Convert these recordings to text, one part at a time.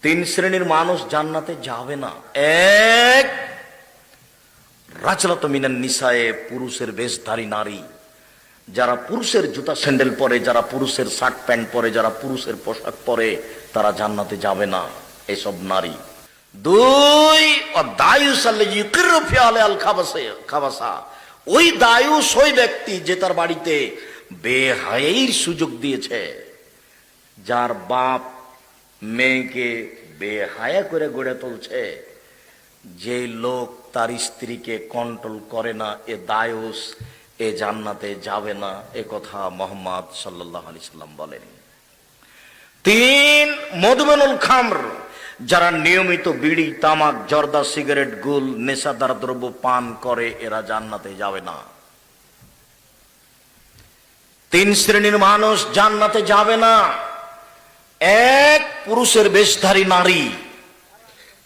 তিন শ্রেণীর মানুষ জান্নাতে যাবে না। এক, রাজলাত মিনান নিসায়ে, পুরুষের বেশধারী নারী, যারা পুরুষের জুতা স্যান্ডেল পরে, যারা পুরুষের শার্ট প্যান্ট পরে, যারা পুরুষের পোশাক পরে, তারা জান্নাতে যাবে না, এসব নারী। দুই, দায়ুস আল্লাযী ইউকিরু ফি আল খাবাসা, ওই দায়ুস ওই ব্যক্তি যে তার বাড়িতে বেহায়ার সুযোগ দিয়েছে, যার বাপ মেয়েকে বেহায়া করে গড়ে তুলছে, যে লোক তার স্ত্রীকে কন্ট্রোল করে না, এ দায়ুস, এ জান্নাতে যাবে না, এ কথা মুহাম্মদ সাল্লাল্লাহু আলাইহি সাল্লাম বলেন। তিন, মদমানুল খামর, যারা নিয়মিত বিড়ি, তামাক, জর্দা, সিগারেট, গুল, নেশাদার দ্রব্য পান করে, এরা জান্নাতে যাবে না। তিন শ্রেণীর মানুষ জান্নাতে যাবে না। এক, পুরুষের বেশধারী নারী।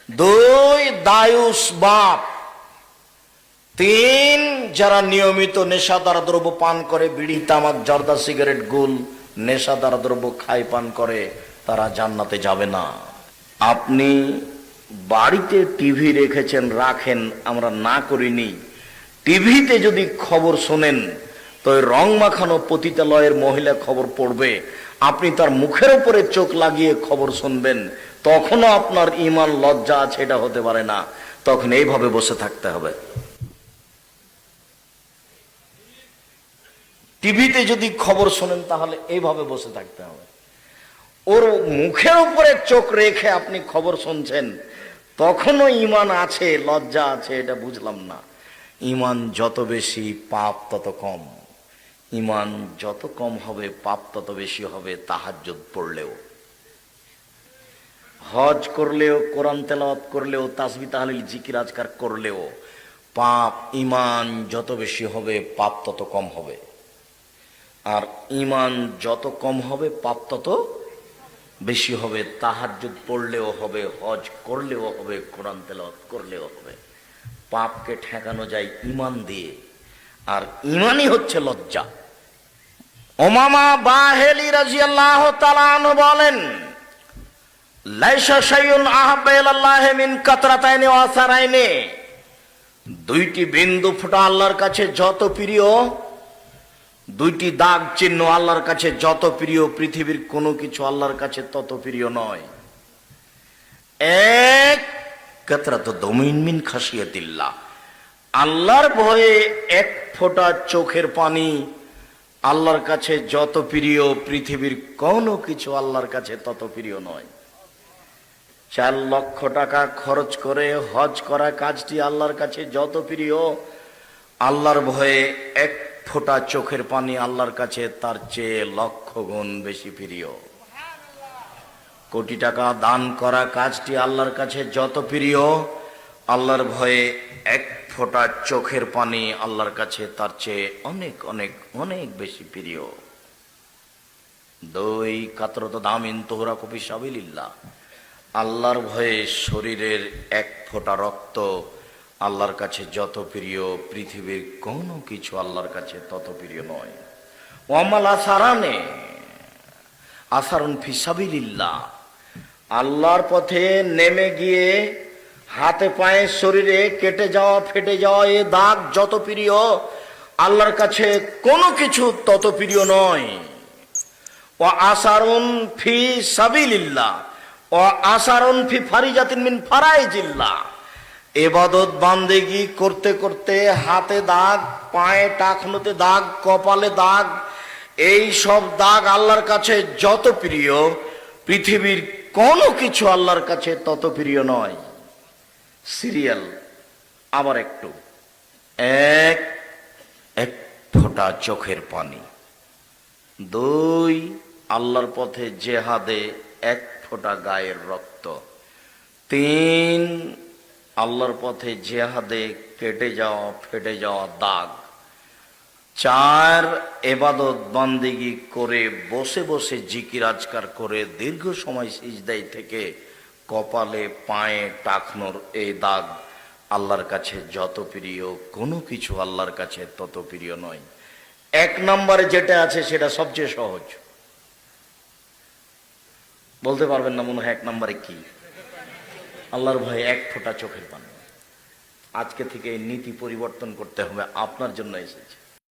দুই, দায়ুস বাপ। তিন, যারা নিয়মিত নেশাদার দ্রব্য পান করে, বিড়ি, তামাক, জর্দা, সিগারেট, গুল, নেশাদার দ্রব্য খায়, পান করে, তারা জান্নাতে যাবে না। আপনি বাড়িতে টিভি রেখেছেন, রাখেন, আমরা না করিনি। টিভিতে যদি খবর শোনেন তো রং মাখানো পতিতালয়ের মহিলা খবর পড়বে, আপনি তার মুখের উপরে চোখ লাগিয়ে খবর শুনবেন, তখনও আপনার ঈমান লজ্জা আছে, এটা হতে পারে না। তখন এইভাবে বসে থাকতে হবে। টিভিতে যদি খবর শোনেন তাহলে এইভাবে বসে থাকতে হবে। ওর মুখের উপরে চোখ রেখে আপনি খবর শুনছেন, তখনও ঈমান আছে, লজ্জা আছে, এটা বুঝলাম না। ঈমান যত বেশি, পাপ তত কম। ঈমান যত কম হবে, পাপ তত বেশি হবে। তাহাজ্জুদ পড়লেও, হজ করলেও, কোরআন তেলাওয়াত করলেও, তাসবিহ তাহলিল জিকির আজকার করলেও পাপ, ঈমান যত বেশি হবে, পাপ তত কম হবে। আর ঈমান যত কম হবে, পাপ তত বেশি হবে। তাহাজ্জুদ পড়লেও হবে, হজ করলেও হবে, কোরআন তেলাওয়াত করলেও হবে। পাপকে ঠেকানো যায় ঈমান দিয়ে, আর ঈমানই হচ্ছে লজ্জা। উমামা বাহিলি রাদিয়াল্লাহু তাআলা আনহু বলেন, লাইসা শাইউন আহাব্বা ইলাল্লাহি মিন কাতরাতাইনি ওয়া আসারাইনি, দুইটি বিন্দু ফোঁটা আল্লাহর কাছে যত প্রিয়, দুইটি দাগ চিহ্ন আল্লাহর কাছে যত প্রিয়, পৃথিবীর কোনো কিছু আল্লাহর কাছে তত প্রিয় নয়। এক, কাতরাতু দামিন মিন খাশিয়াতিল্লাহ, আল্লাহর ভয়ে এক ফোঁটা চোখের পানি আল্লাহর কাছে যত প্রিয়, পৃথিবীর কোনো কিছু আল্লাহর কাছে তত প্রিয় নয়। 4 লক্ষ টাকা খরচ করে হজ করা কাজটি আল্লাহর কাছে যত প্রিয়, আল্লাহর ভয়ে এক ফোঁটা চোখের পানি আল্লাহর কাছে তার চেয়ে লক্ষ গুণ বেশি প্রিয়। কোটি টাকা দান করা কাজটি আল্লাহর কাছে যত প্রিয়, আল্লাহর ভয়ে এক ফোঁটা চোখের পানি আল্লাহর কাছে তার চেয়ে অনেক অনেক অনেক বেশি প্রিয়। দুই, কাতরাতু দামিন তুহরাকু ফি সাবিলিল্লাহ, আল্লাহর ভয়ে শরীরের এক ফোঁটা রক্ত আল্লাহর কাছে যত প্রিয়, পৃথিবীর কোনো কিছু আল্লাহর কাছে তত প্রিয় নয়। ওয়ামাল আসারানে, আসারুন ফি সাবিলিল্লাহ, আল্লাহর পথে নেমে গিয়ে হাতে পায়ে শরীরে কেটে যাওয়া, ফেটে যাওয়া এ দাগ যত প্রিয়, আল্লাহর কাছে কোনো কিছু তত প্রিয় নয়। ওয়া আসারুন ফি সাবিলিল্লাহ ওয়া আসারুন ফি ফারিজাতিন মিন ফারাইজিল্লাহ, ইবাদত বান্দেগি করতে করতে হাতে দাগ, পায়ে টাকনুতে দাগ, কপালে দাগ, এই সব দাগ আল্লাহর কাছে যত প্রিয়, পৃথিবীর কোনো কিছু আল্লাহর কাছে তত প্রিয় নয়। সিরিয়াল আবার একটু, এক, এক ফোঁটা চোখের পানি। দুই, আল্লাহর পথে জেহাদে এক ফোঁটা গায়ের রক্ত। তিন, আল্লাহর পথে জেহাদে কেটে যাওয়া, ফেটে যাওয়া দাগ। চার, ইবাদত বান্দেগি করে বসে বসে জিকির আজকার করে দীর্ঘ সময় সিজদায় থেকে কপালে, পায়ে, টাকনোর এই দাগ আল্লাহর কাছে যত প্রিয়, কোনো কিছু আল্লাহর কাছে তত প্রিয় নয়। 1 নম্বরে যেটা আছে সেটা সবচেয়ে সহজ। বলতে পারবেন না মনে হয় 1 নম্বরে কি? আল্লাহর ভয়ে এক ফোঁটা চোখের পানি। আজকে থেকে এই নীতি পরিবর্তন করতে হবে, আপনার জন্য এসেছে।